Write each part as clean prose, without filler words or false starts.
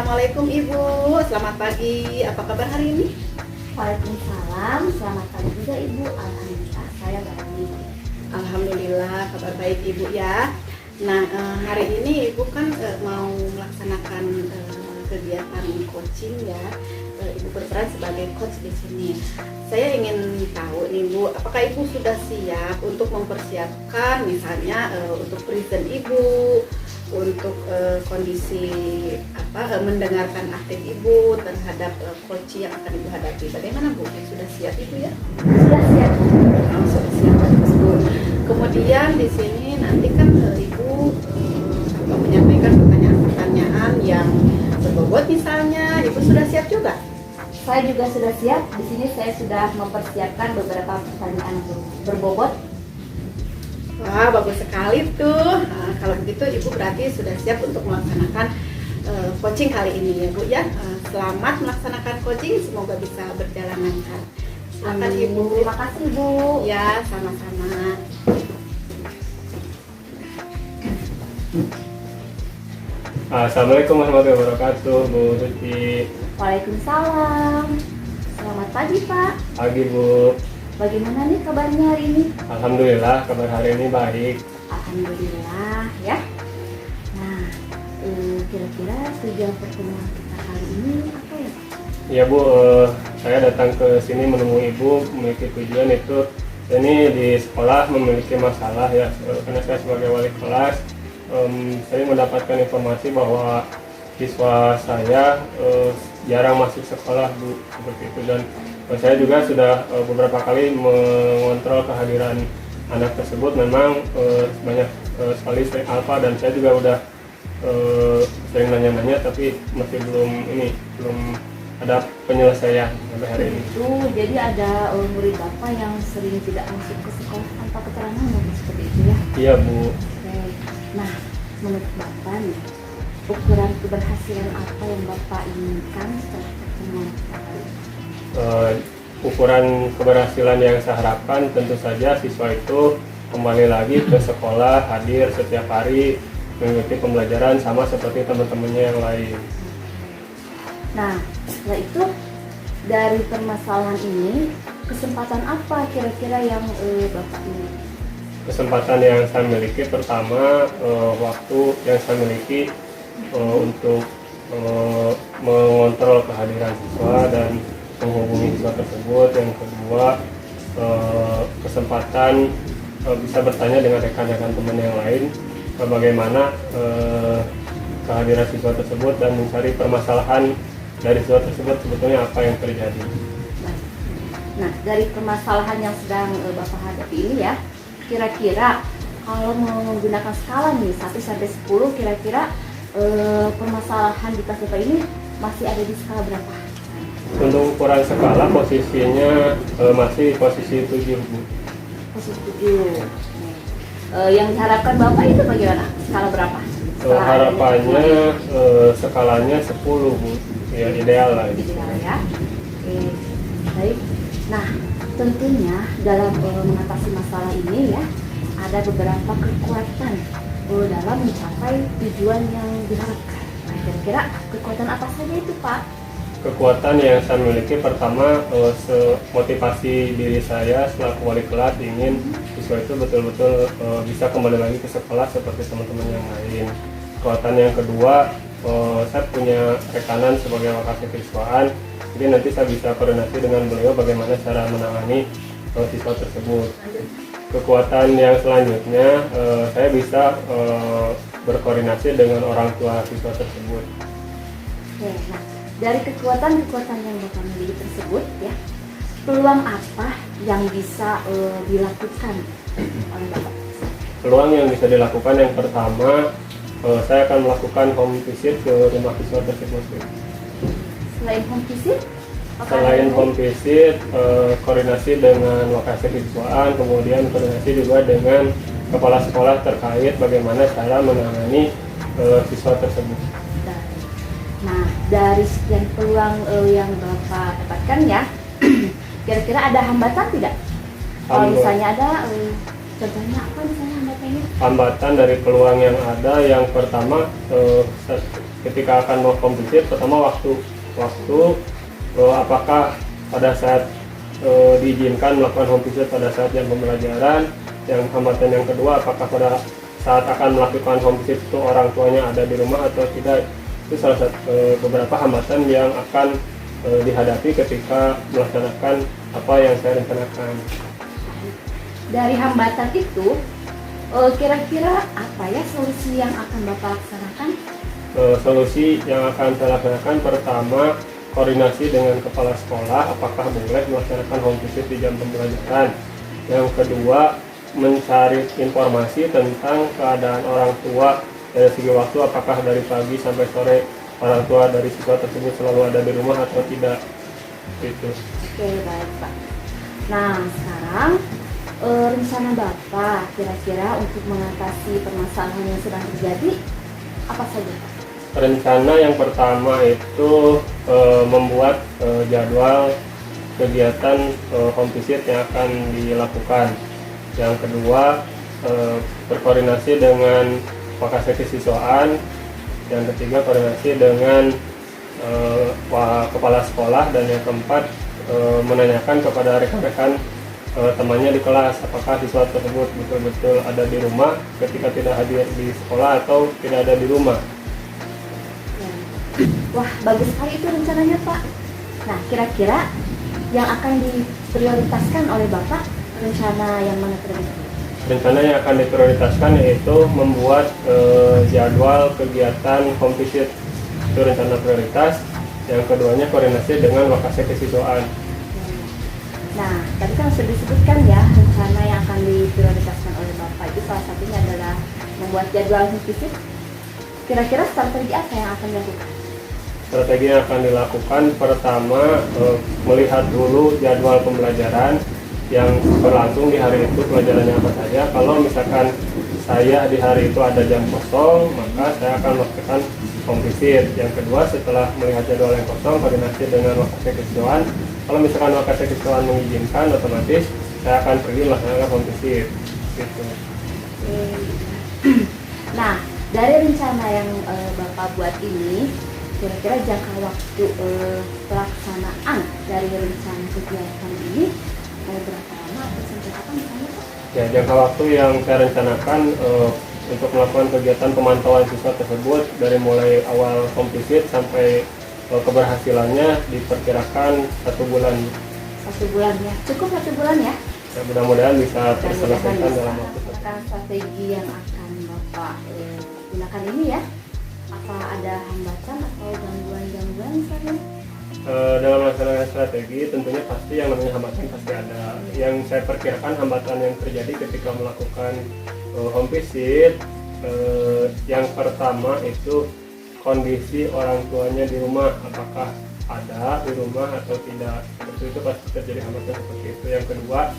Assalamualaikum Ibu, selamat pagi. Apa kabar hari ini? Waalaikumsalam, selamat pagi juga Ibu. Alhamdulillah saya baik. Alhamdulillah kabar baik Ibu ya. Nah hari ini Ibu kan mau melaksanakan kegiatan coaching ya. Ibu berperan sebagai coach di sini. Saya ingin tahu nih Bu, apakah Ibu sudah siap untuk mempersiapkan misalnya untuk present Ibu, untuk kondisi mendengarkan aktif Ibu terhadap coaching yang akan Ibu hadapi. Bagaimana Bu? Sudah siap Ibu ya? Sudah siap. Sudah siap bagus Bu. Kemudian di sini nanti kan Ibu menyampaikan pertanyaan-pertanyaan yang berbobot misalnya. Ibu sudah siap juga? Saya juga sudah siap. Di sini saya sudah mempersiapkan beberapa pertanyaan berbobot. Wah, bagus sekali tuh. Nah, kalau begitu Ibu berarti sudah siap untuk melaksanakan coaching kali ini ya Bu ya. Selamat melaksanakan coaching, semoga bisa berjalan lancar. Silakan Ibu. Terima kasih Bu. Ya, sama-sama. Assalamualaikum warahmatullahi wabarakatuh, Bu Tuti. Waalaikumsalam. Selamat pagi Pak. Pagi Bu. Bagaimana nih kabarnya hari ini? Alhamdulillah kabar hari ini baik. Alhamdulillah ya. Nah, kira-kira tujuan pertemuan kita kali ini apa ya Pak? Ya Bu, saya datang ke sini menemui Ibu memiliki tujuan itu ini di sekolah memiliki masalah ya, karena saya sebagai wali kelas saya mendapatkan informasi bahwa siswa saya jarang masuk sekolah Bu, seperti itu, dan saya juga sudah beberapa kali mengontrol kehadiran anak tersebut. Memang banyak sekali sering alfa, dan saya juga udah sering nanya-nanya, tapi masih belum ada penyelesaian sampai hari ini. Itu jadi ada murid Bapak yang sering tidak masuk ke sekolah tanpa keterangan mungkin seperti itu ya? Iya Bu. Oke. Nah, menurut Bapak nih, ukuran keberhasilan apa yang Bapak inginkan setelah pertemuan kita kali ini? Ukuran keberhasilan yang saya harapkan tentu saja siswa itu kembali lagi ke sekolah, hadir setiap hari, mengikuti pembelajaran sama seperti teman-temannya yang lain. Nah, setelah itu dari permasalahan ini, kesempatan apa kira-kira yang Bapak miliki? Kesempatan yang saya miliki pertama, waktu yang saya miliki untuk mengontrol kehadiran siswa dan menghubungi siswa tersebut. Yang kedua, kesempatan bisa bertanya dengan rekan-rekan teman yang lain bagaimana kehadiran siswa tersebut dan mencari permasalahan dari siswa tersebut sebetulnya apa yang terjadi. Nah, dari permasalahan yang sedang Bapak hadapi ini ya, kira-kira kalau mau menggunakan skala nih 1 sampai 10, kira-kira permasalahan di kelas Bapak ini masih ada di skala berapa? Untuk ukuran skala posisinya masih posisi 7 Bu. Posisi 7. Yang diharapkan Bapak itu bagaimana? Skala berapa? Harapannya skalanya 10 Bu. Ya ideal lah. Ideal ya. Oke. Baik. Nah, tentunya dalam mengatasi masalah ini ya, ada beberapa kekuatan dalam mencapai tujuan yang diharapkan. Nah, kira-kira kekuatan apa saja itu Pak? Kekuatan yang saya miliki pertama, motivasi diri saya selaku wali kelas ingin siswa itu betul-betul bisa kembali lagi ke sekolah seperti teman-teman yang lain. Kekuatan yang kedua, saya punya rekanan sebagai wakil siswaan, jadi nanti saya bisa koordinasi dengan beliau bagaimana cara menangani siswa tersebut. Kekuatan yang selanjutnya, saya bisa berkoordinasi dengan orang tua siswa tersebut. Oke, nah dari kekuatan-kekuatan yang Bapak miliki tersebut ya, peluang apa yang bisa dilakukan oleh Bapak? Peluang yang bisa dilakukan yang pertama, saya akan melakukan home visit ke rumah siswa tersebut. Selain home visit? Selain home visit, koordinasi dengan lokasi siswaan, kemudian koordinasi juga dengan kepala sekolah terkait bagaimana cara menangani siswa tersebut. Nah, dari sekian peluang yang Bapak dapatkan ya, kira-kira ada hambatan tidak? Kalau misalnya ada, contohnya apa misalnya hambatannya? Hambatan dari peluang yang ada, yang pertama ketika akan mau home visit, pertama waktu apakah pada saat diizinkan melakukan home visit pada saat jam pembelajaran. Yang hambatan yang kedua, apakah pada saat akan melakukan home visit itu orang tuanya ada di rumah atau tidak. Itu salah satu beberapa hambatan yang akan dihadapi ketika melaksanakan apa yang saya rencanakan. Dari hambatan itu, kira-kira apa ya solusi yang akan Bapak laksanakan? Solusi yang akan saya laksanakan, pertama koordinasi dengan kepala sekolah apakah boleh melaksanakan home visit di jam pembelajaran. Yang kedua, mencari informasi tentang keadaan orang tua dari segi waktu, apakah dari pagi sampai sore orang tua dari siswa tersebut selalu ada di rumah atau tidak. Itu. Oke, baik Pak. Nah, sekarang rencana Bapak kira-kira untuk mengatasi permasalahan yang sedang terjadi apa saja Pak? Rencana yang pertama itu membuat jadwal kegiatan home visit yang akan dilakukan. Yang kedua, berkoordinasi dengan Wakasek Kesiswaan. Yang ketiga, koordinasi dengan kepala sekolah. Dan yang keempat, menanyakan kepada rekan-rekan temannya di kelas apakah siswa tersebut betul-betul ada di rumah ketika tidak hadir di sekolah atau tidak ada di rumah. Wah, bagus sekali itu rencananya Pak. Nah, kira-kira yang akan diprioritaskan oleh Bapak, rencana yang mana terlebih? Rencana yang akan diprioritaskan yaitu membuat jadwal kegiatan home visit. Itu rencana prioritas. Yang keduanya koordinasi dengan Wakasek Kesiswaan. Nah, tadi kan sudah disebutkan ya rencana yang akan diprioritaskan oleh Bapak itu salah satunya adalah membuat jadwal home visit. Kira-kira strategi apa yang akan dilakukan? Strategi yang akan dilakukan, pertama melihat dulu jadwal pembelajaran yang berlangsung di hari itu, pelajarannya apa saja. Kalau misalkan saya di hari itu ada jam kosong, maka saya akan melakukan home visit. Yang kedua, setelah melihat jadwal yang kosong, koordinasi dengan Wakasek Kesiswaan. Kalau misalkan Wakasek Kesiswaan mengizinkan, otomatis saya akan pergi melaksanakan home visit. Gitu. Nah, dari rencana yang Bapak buat ini, kira-kira jangka waktu pelaksanaan dari rencana kegiatan ini berapa lama atau sampai kapan misalnya Pak? Ya, jangka waktu yang saya rencanakan untuk melakukan kegiatan pemantauan siswa tersebut dari mulai awal home visit sampai keberhasilannya diperkirakan 1 bulan. 1 bulan ya, cukup 1 bulan ya? Ya, mudah-mudahan bisa terselesaikan dalam waktu tersebut. Akan strategi yang akan Bapak gunakan ini ya? Apa ada hambatan atau gangguan-gangguan misalnya? Dalam melaksanakan strategi tentunya pasti yang namanya hambatan pasti ada. Yang saya perkirakan hambatan yang terjadi ketika melakukan home visit, yang pertama itu kondisi orang tuanya di rumah, apakah ada di rumah atau tidak. Itu pasti terjadi hambatan seperti itu. Yang kedua,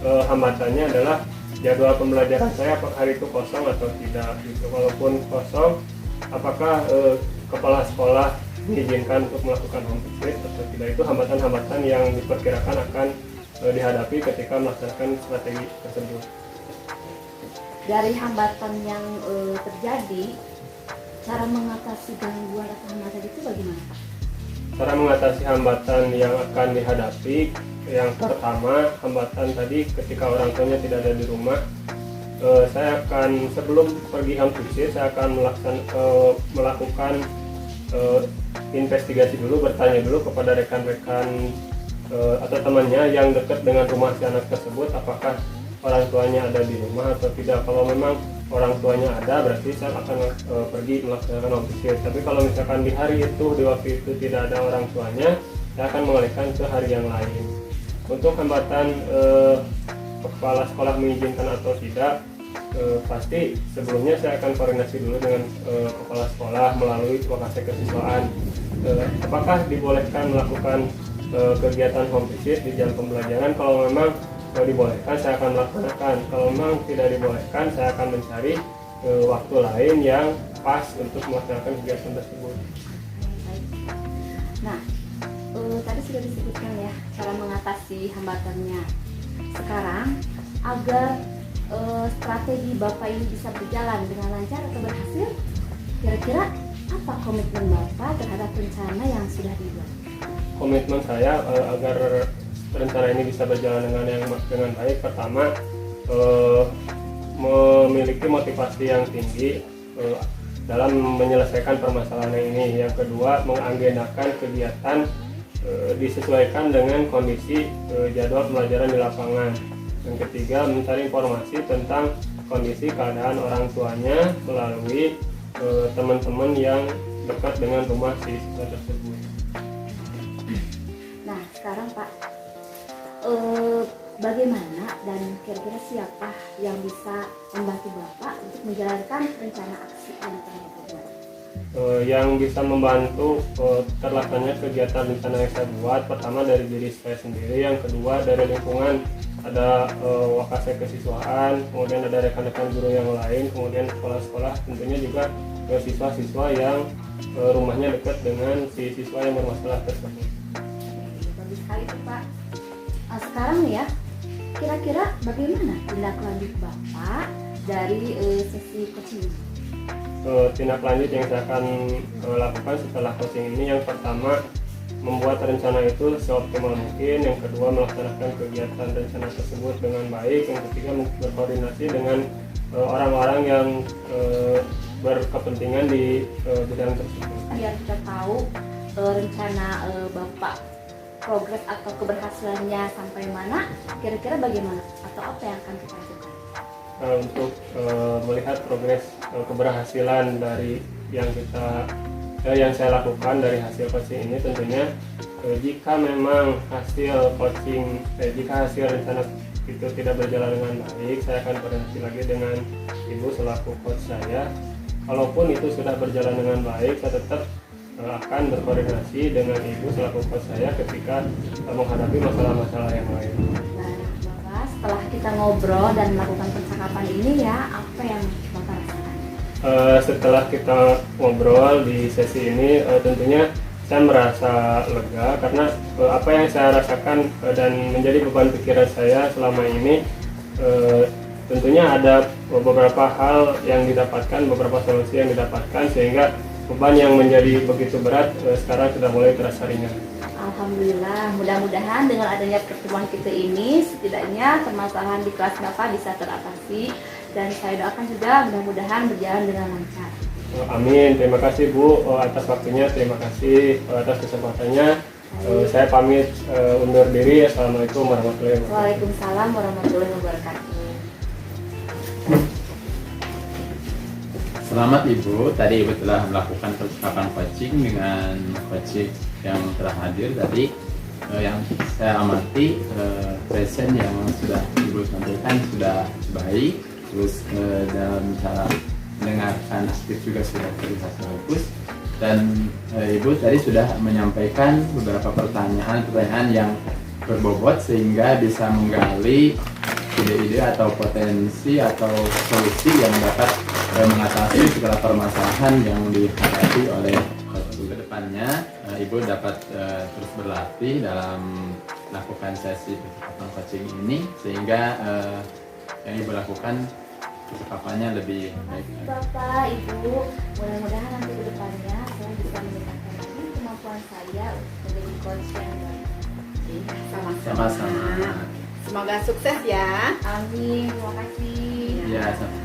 hambatannya adalah jadwal pembelajaran saya apakah hari itu kosong atau tidak. Gitu. Walaupun kosong, apakah kepala sekolah diizinkan untuk melakukan home visit atau tidak. Itu hambatan-hambatan yang diperkirakan akan dihadapi ketika melaksanakan strategi tersebut. Dari hambatan yang terjadi, cara mengatasi gangguan atau hambatan itu bagaimana Pak? Cara mengatasi hambatan yang akan dihadapi, yang pertama hambatan tadi ketika orang tuanya tidak ada di rumah. Saya akan sebelum pergi home visit saya akan melakukan investigasi dulu, bertanya dulu kepada rekan-rekan atau temannya yang dekat dengan rumah si anak tersebut apakah orang tuanya ada di rumah atau tidak. Kalau memang orang tuanya ada, berarti saya akan pergi melaksanakan home visit. Tapi kalau misalkan di hari itu, di waktu itu tidak ada orang tuanya, saya akan mengalihkan ke hari yang lain. Untuk hambatan kepala sekolah mengizinkan atau tidak, pasti sebelumnya saya akan koordinasi dulu dengan kepala sekolah melalui Wakasek Kesiswaan. Apakah dibolehkan melakukan kegiatan home visit di jam pembelajaran? Kalau memang dibolehkan, saya akan melaksanakan. Kalau memang tidak dibolehkan, saya akan mencari waktu lain yang pas untuk melaksanakan kegiatan tersebut. Nah, tadi sudah disebutkan ya cara mengatasi hambatannya. Sekarang agar strategi Bapak ini bisa berjalan dengan lancar atau berhasil, kira-kira apa komitmen Bapak terhadap rencana yang sudah dibuat? Komitmen saya agar rencana ini bisa berjalan dengan baik, pertama memiliki motivasi yang tinggi dalam menyelesaikan permasalahan ini. Yang kedua, mengagendakan kegiatan disesuaikan dengan kondisi jadwal pembelajaran di lapangan. Yang ketiga, mencari informasi tentang kondisi keadaan orang tuanya melalui teman-teman yang dekat dengan rumah siswa tersebut. Nah, sekarang Pak, bagaimana dan kira-kira siapa yang bisa membantu Bapak untuk menjalankan rencana aksi yang telah Bapak buat? Yang bisa membantu terlaksananya kegiatan rencana yang saya buat, pertama dari diri saya sendiri, yang kedua dari lingkungan, ada wakasek kesiswaan, kemudian ada rekan-rekan guru yang lain, kemudian sekolah-sekolah, tentunya juga siswa-siswa yang rumahnya dekat dengan si siswa yang bermasalah tersebut. Bagus sekali tuh Pak. Sekarang nih ya, kira-kira bagaimana tindak lanjut Bapak dari sesi coaching ini? Tindak lanjut yang saya akan lakukan setelah coaching ini, yang pertama membuat rencana itu seoptimal mungkin, yang kedua melaksanakan kegiatan rencana tersebut dengan baik, yang ketiga berkoordinasi dengan orang-orang yang berkepentingan di bidang tersebut. Biar kita tahu rencana Bapak progres atau keberhasilannya sampai mana, kira-kira bagaimana atau apa yang akan kita lakukan? Untuk melihat progres keberhasilan dari yang saya lakukan dari hasil coaching ini, tentunya jika memang jika hasil rencana itu tidak berjalan dengan baik, saya akan koordinasi lagi dengan ibu selaku coach saya. Kalaupun itu sudah berjalan dengan baik, saya tetap akan berkoordinasi dengan ibu selaku coach saya ketika menghadapi masalah-masalah yang lain. Nah, Bapak, setelah kita ngobrol dan melakukan percakapan ini ya, apa yang Bapak rasakan? Setelah kita ngobrol di sesi ini, tentunya saya merasa lega karena apa yang saya rasakan dan menjadi beban pikiran saya selama ini, tentunya ada beberapa hal yang didapatkan, beberapa solusi yang didapatkan, sehingga beban yang menjadi begitu berat sekarang sudah mulai terasa ringan. Alhamdulillah, mudah-mudahan dengan adanya pertemuan kita ini setidaknya permasalahan di kelas Bapak bisa teratasi, dan saya doakan juga mudah-mudahan berjalan dengan lancar. Amin, terima kasih Bu atas waktunya, terima kasih atas kesempatannya. Saya pamit undur diri. Assalamualaikum warahmatullahi wabarakatuh. Waalaikumsalam warahmatullahi wabarakatuh. Selamat Ibu, tadi Ibu telah melakukan percakapan coaching dengan coach yang telah hadir tadi. Yang saya amati present yang sudah Ibu sampaikan sudah baik, terus dalam cara mendengarkan aktif juga sudah terlihat bagus, dan Ibu tadi sudah menyampaikan beberapa pertanyaan yang berbobot sehingga bisa menggali ide-ide atau potensi atau solusi yang dapat mengatasi segala permasalahan yang dihadapi oleh ke depannya. Ibu dapat terus berlatih dalam melakukan sesi percakapan coaching ini sehingga yang Ibu lakukan percakapannya lebih baik. Bapak, Ibu, mudah-mudahan nanti ke depannya saya bisa meningkatkan lagi kemampuan saya untuk menjadi coach yang baik. Sama-sama. Semoga sukses ya. Amin, terima kasih. Ya, sama.